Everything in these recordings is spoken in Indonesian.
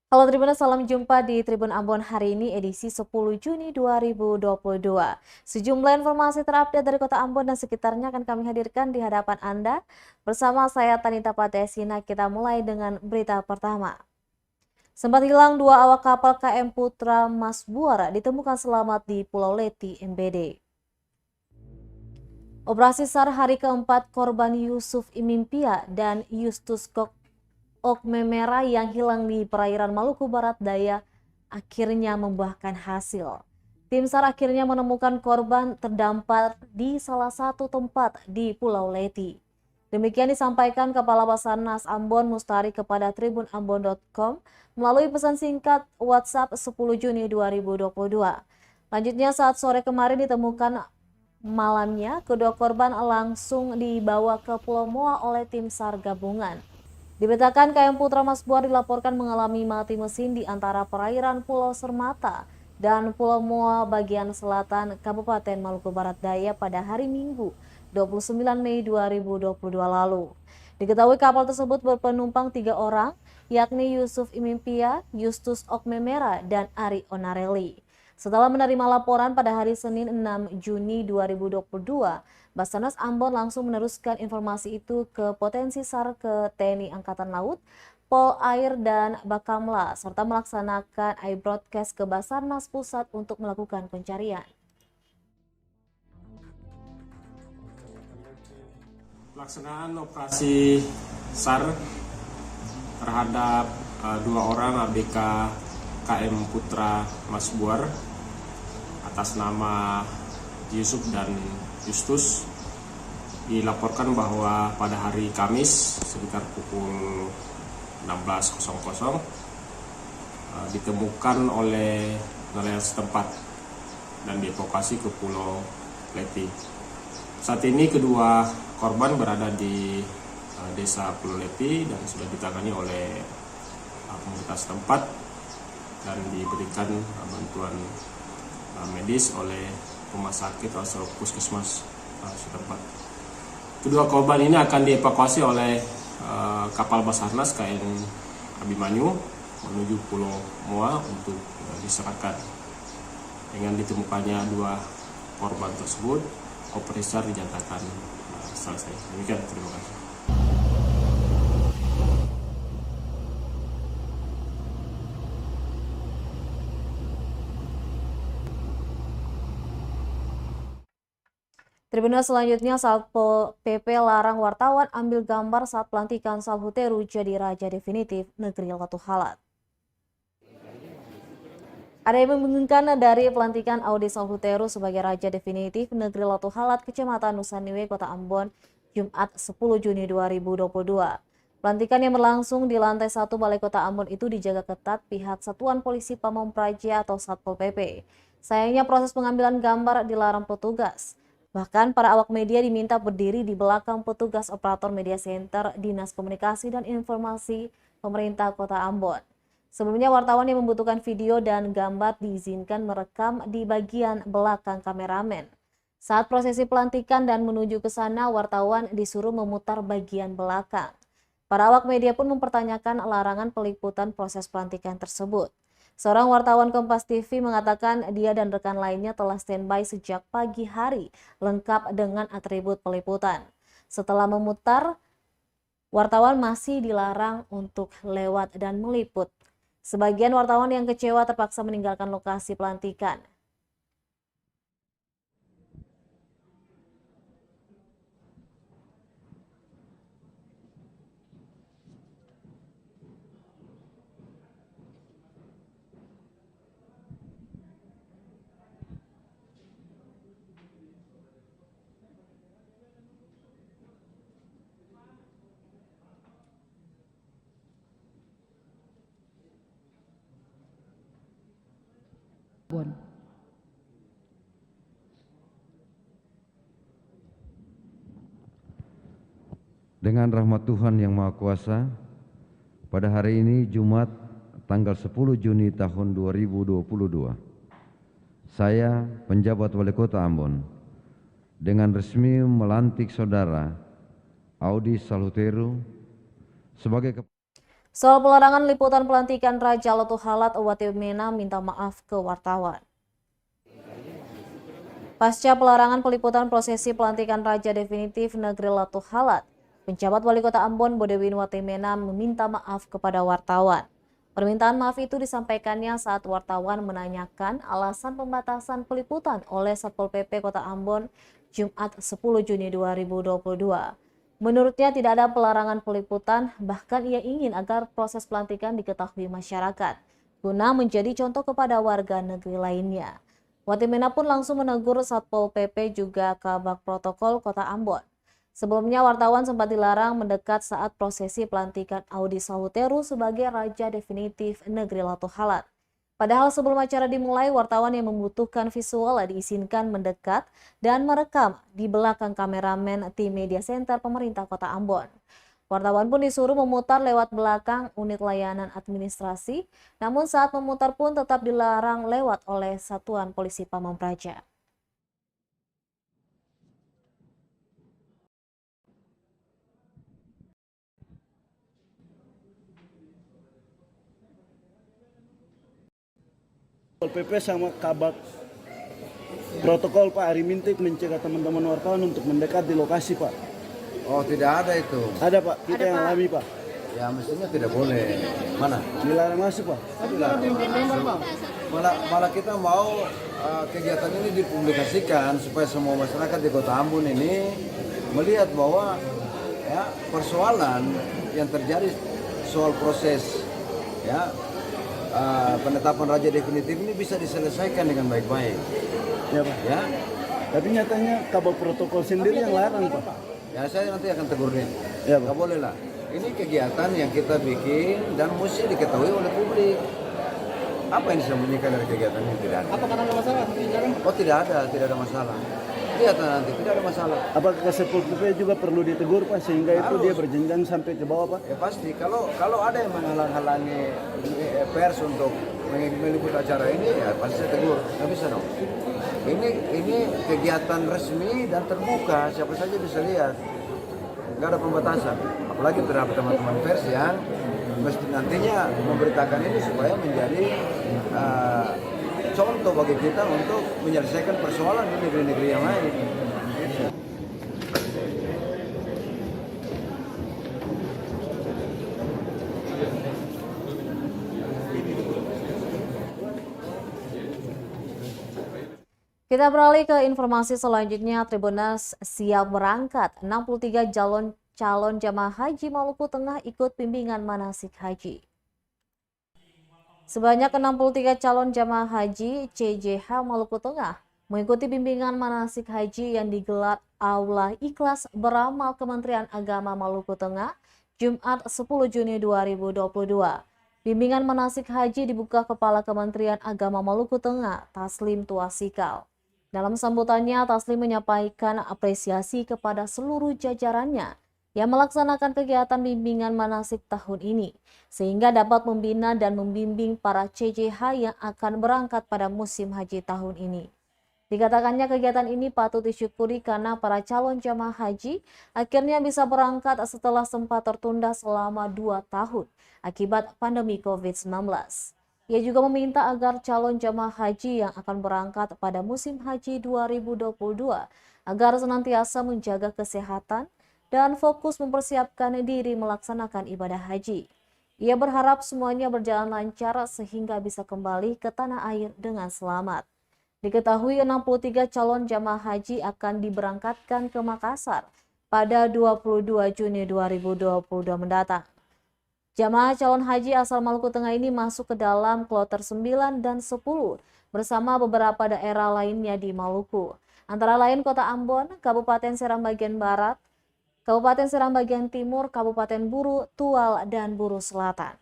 Halo Tribuners, salam jumpa di Tribun Ambon hari ini edisi 10 Juni 2022. Sejumlah informasi terupdate dari Kota Ambon dan sekitarnya akan kami hadirkan di hadapan Anda. Bersama saya Tanita Patesina, kita mulai dengan berita pertama. Sempat hilang dua awak kapal KM Putra Masbuara ditemukan selamat di Pulau Leti, NBD. Operasi SAR hari keempat korban Yusuf Imimpia dan Justus Okmemera yang hilang di perairan Maluku Barat Daya akhirnya membuahkan hasil. Tim SAR akhirnya menemukan korban terdampar di salah satu tempat di Pulau Leti. Demikian disampaikan Kepala Basarnas Ambon Mustari kepada tribunambon.com melalui pesan singkat WhatsApp 10 Juni 2022. Lanjutnya saat sore kemarin ditemukan malamnya, kedua korban langsung dibawa ke Pulau Moa oleh tim SAR gabungan. Diberitakan KM Putra Masbuara dilaporkan mengalami mati mesin di antara perairan Pulau Sermata dan Pulau Moa bagian selatan Kabupaten Maluku Barat Daya pada hari Minggu 29 Mei 2022 lalu. Diketahui kapal tersebut berpenumpang 3 orang, yakni Yusuf Imimpia, Justus Okmemera, dan Ari Onarelli. Setelah menerima laporan pada hari Senin 6 Juni 2022, Basarnas Ambon langsung meneruskan informasi itu ke potensi SAR ke TNI Angkatan Laut, Pol Air, dan Bakamla, serta melaksanakan iBroadcast ke Basarnas Pusat untuk melakukan pencarian. Pelaksanaan operasi SAR terhadap 2 orang ABK KM Putra Masbuar atas nama Yusuf dan Justus dilaporkan bahwa pada hari Kamis sekitar pukul 16.00 ditemukan oleh nelayan setempat dan dievakuasi ke Pulau Leti. Saat ini kedua korban berada di desa Pulau Leti dan sudah ditangani oleh pemerintah setempat dan diberikan bantuan medis oleh rumah sakit atau puskesmas setempat. Kedua korban ini akan dievakuasi oleh kapal Basarnas KN Abimanyu menuju Pulau Moa untuk diserahkan. Dengan ditemukannya 2 korban tersebut, operasi SAR dinyatakan selesai. Demikian, terima kasih. Tribunal selanjutnya, Satpol PP larang wartawan ambil gambar saat pelantikan Salhuteru jadi raja definitif negeri Latu Halat. Ada yang membingungkan dari pelantikan Audi Salhuteru sebagai raja definitif negeri Latu Halat, Kecamatan Nusaniwe, Kota Ambon, Jumat 10 Juni 2022. Pelantikan yang berlangsung di lantai 1 Balai Kota Ambon itu dijaga ketat pihak Satuan Polisi Pamong Praja atau Satpol PP. Sayangnya proses pengambilan gambar dilarang petugas. Bahkan para awak media diminta berdiri di belakang petugas operator media center Dinas Komunikasi dan Informasi Pemerintah Kota Ambon. Sebelumnya wartawan yang membutuhkan video dan gambar diizinkan merekam di bagian belakang kameramen. Saat prosesi pelantikan dan menuju ke sana, wartawan disuruh memutar bagian belakang. Para awak media pun mempertanyakan larangan peliputan proses pelantikan tersebut. Seorang wartawan Kompas TV mengatakan dia dan rekan lainnya telah standby sejak pagi hari, lengkap dengan atribut peliputan. Setelah memutar, wartawan masih dilarang untuk lewat dan meliput. Sebagian wartawan yang kecewa terpaksa meninggalkan lokasi pelantikan. Ambon. Dengan rahmat Tuhan Yang Maha Kuasa, pada hari ini Jumat tanggal 10 Juni tahun 2022, saya penjabat Wali Kota Ambon dengan resmi melantik Saudara Audi Salhuteru sebagai Soal pelarangan liputan pelantikan Raja Latu Halat, Watimena minta maaf ke wartawan. Pasca pelarangan peliputan prosesi pelantikan Raja definitif Negeri Latu Halat, penjabat Wali Kota Ambon Bodewin Watimena meminta maaf kepada wartawan. Permintaan maaf itu disampaikannya saat wartawan menanyakan alasan pembatasan peliputan oleh Satpol PP Kota Ambon Jumat 10 Juni 2022. Menurutnya tidak ada pelarangan peliputan, bahkan ia ingin agar proses pelantikan diketahui masyarakat, guna menjadi contoh kepada warga negeri lainnya. Watimena pun langsung menegur Satpol PP juga Kabak Protokol Kota Ambon. Sebelumnya wartawan sempat dilarang mendekat saat prosesi pelantikan Audi Sahuteru sebagai Raja definitif Negeri Latu Halat. Padahal sebelum acara dimulai, wartawan yang membutuhkan visual diizinkan mendekat dan merekam di belakang kameramen tim media center pemerintah Kota Ambon. Wartawan pun disuruh memutar lewat belakang unit layanan administrasi, namun saat memutar pun tetap dilarang lewat oleh Satuan Polisi Pamong Praja. PP sama Kabak Protokol Pak hari minta mencegah teman-teman wartawan untuk mendekat di lokasi Pak. Oh, tidak ada itu. Ada Pak, kita yang alami Pak. Ya mestinya tidak boleh. Mana? Dilarang masuk Pak. Malah kita mau kegiatan ini dipublikasikan supaya semua masyarakat di Kota Ambon ini melihat bahwa ya persoalan yang terjadi soal proses ya penetapan Raja definitif ini bisa diselesaikan dengan baik-baik. Ya Pak. Ya. Tapi nyatanya Kabak Protokol sendiri yang larang Pak. Ya saya nanti akan tegur dia. Ya, Pak. Nggak boleh lah. Ini kegiatan yang kita bikin dan mesti diketahui oleh publik. Apa yang disembunyikan dari kegiatan ini? Tidak ada. Apakah ada masalah? Oh tidak ada masalah. Lihat nanti, tidak ada masalah. Apakah Satpol PP juga perlu ditegur Pak sehingga itu dia berjenjang sampai ke bawah Pak? Ya pasti, kalau ada yang menghalang-halangi pers untuk meliput acara ini, ya pasti saya tegur. Nggak bisa dong. Ini kegiatan resmi dan terbuka, siapa saja bisa lihat. Nggak ada pembatasan. Apalagi terhadap teman-teman pers yang mesti nantinya memberitakan ini supaya menjadi contoh bagi kita untuk menyelesaikan persoalan di negeri-negeri yang lain. Kita beralih ke informasi selanjutnya. Tribunnews siap berangkat. 63 calon jamaah haji Maluku Tengah ikut bimbingan manasik haji. Sebanyak 63 calon jamaah haji CJH Maluku Tengah mengikuti bimbingan manasik haji yang digelar Aula Ikhlas Beramal Kementerian Agama Maluku Tengah Jumat 10 Juni 2022. Bimbingan manasik haji dibuka Kepala Kementerian Agama Maluku Tengah, Taslim Tuasikal. Dalam sambutannya, Taslim menyampaikan apresiasi kepada seluruh jajarannya yang melaksanakan kegiatan bimbingan manasik tahun ini, sehingga dapat membina dan membimbing para CJH yang akan berangkat pada musim haji tahun ini. Dikatakannya kegiatan ini patut disyukuri karena para calon jamaah haji akhirnya bisa berangkat setelah sempat tertunda selama 2 tahun akibat pandemi COVID-19. Ia juga meminta agar calon jamaah haji yang akan berangkat pada musim haji 2022 agar senantiasa menjaga kesehatan dan fokus mempersiapkan diri melaksanakan ibadah haji. Ia berharap semuanya berjalan lancar sehingga bisa kembali ke tanah air dengan selamat. Diketahui 63 calon jamaah haji akan diberangkatkan ke Makassar pada 22 Juni 2022 mendatang. Jamaah calon haji asal Maluku Tengah ini masuk ke dalam kloter 9 dan 10 bersama beberapa daerah lainnya di Maluku, antara lain Kota Ambon, Kabupaten Seram bagian Barat, Kabupaten Seram bagian Timur, Kabupaten Buru, Tual, dan Buru Selatan.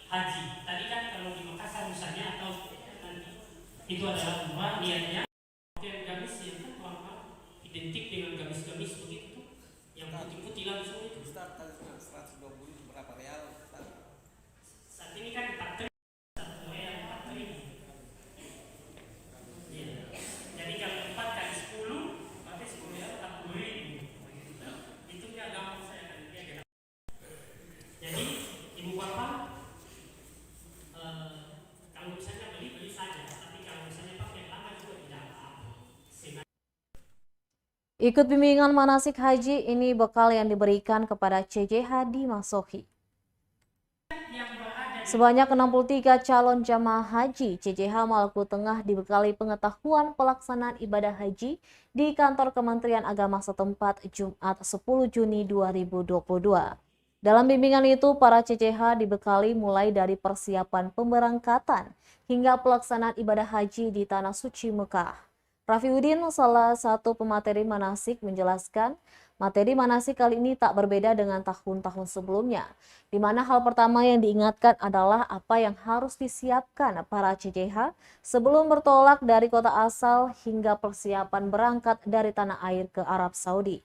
Haji, tadi kan kalau di Makassar misalnya atau nanti itu adalah umrah niatnya pakaian gamis yang kan warna identik dengan gamis-gamis begitu yang putih-putih langsung itu. Start 120 berapa real? Saat ini kan 4 jadi kalau 4 kali 10 berarti 10 ya 40.000. Itu dia gampang saya kan dia. Ikut bimbingan manasik haji, ini bekal yang diberikan kepada CJH di Masohi. Sebanyak 63 calon jamaah haji CJH Maluku Tengah dibekali pengetahuan pelaksanaan ibadah haji di kantor Kementerian Agama setempat Jumat 10 Juni 2022. Dalam bimbingan itu, para CJH dibekali mulai dari persiapan pemberangkatan hingga pelaksanaan ibadah haji di Tanah Suci Mekah. Rafiuddin, salah satu pemateri manasik, menjelaskan materi manasik kali ini tak berbeda dengan tahun-tahun sebelumnya, di mana hal pertama yang diingatkan adalah apa yang harus disiapkan para CJH sebelum bertolak dari kota asal hingga persiapan berangkat dari tanah air ke Arab Saudi.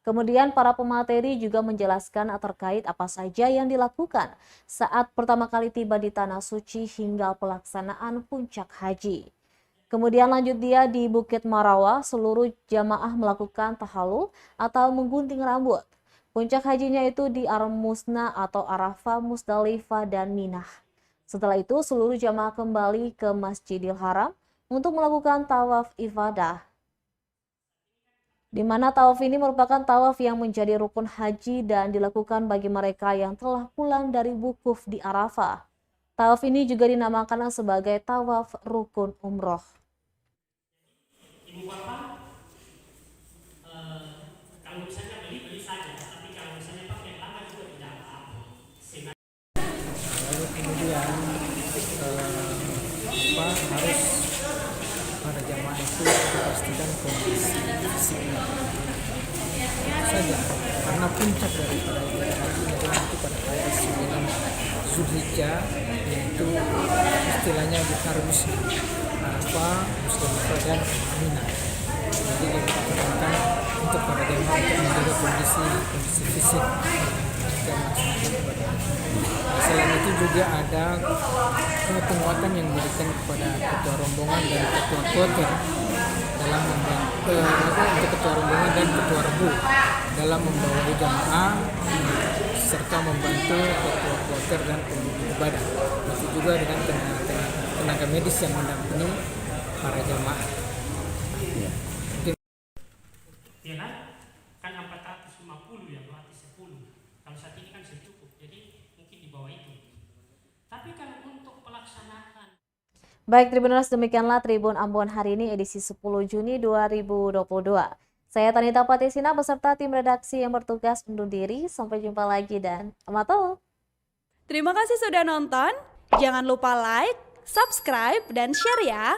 Kemudian para pemateri juga menjelaskan terkait apa saja yang dilakukan saat pertama kali tiba di Tanah Suci hingga pelaksanaan puncak haji. Kemudian lanjut dia di Bukit Marawa, seluruh jamaah melakukan tahalul atau menggunting rambut. Puncak hajinya itu di Ar-Musna atau Arafah, Musdalifah, dan Minah. Setelah itu seluruh jamaah kembali ke Masjidil Haram untuk melakukan tawaf ifadah. Di mana tawaf ini merupakan tawaf yang menjadi rukun haji dan dilakukan bagi mereka yang telah pulang dari wukuf di Arafah. Tawaf ini juga dinamakan sebagai tawaf rukun umroh. Ibu bapak, kalau misalnya beli saja, tapi kalau misalnya pakai lama juga tidak apa-apa. Lalu kemudian harus para jamaah itu pastikan kondisi fisiknya saja, karena puncak daripada ibadah haji adalah nanti pada tanggal 9 Zulhijjah, yaitu istilahnya di Ar-Musna, Arafah, Musdalifah, dan Mina. Jadi diperlukan untuk para jemaah untuk menjaga kondisi fisik dan melaksanakan ibadah haji. Selain itu juga ada penguatan yang diberikan kepada ketua rombongan dan ketua kloter dalam membantu untuk ketua rombongan dan ketua rebu dalam membawa jamaah serta membantu ketua kloter dan pembimbing ibadah. Begitu juga dengan tenaga medis yang mendampingi para jamaah. Ya kan 450 ya, berarti 10. Kalau saat ini kan cukup, jadi mungkin di bawah itu. Tapi kalau untuk pelaksanaan. Baik Tribuners, demikianlah Tribun Ambon hari ini edisi 10 Juni 2022. Saya Tanita Patisina beserta tim redaksi yang bertugas undur diri. Sampai jumpa lagi dan amato. Terima kasih sudah nonton. Jangan lupa like, subscribe, dan share ya.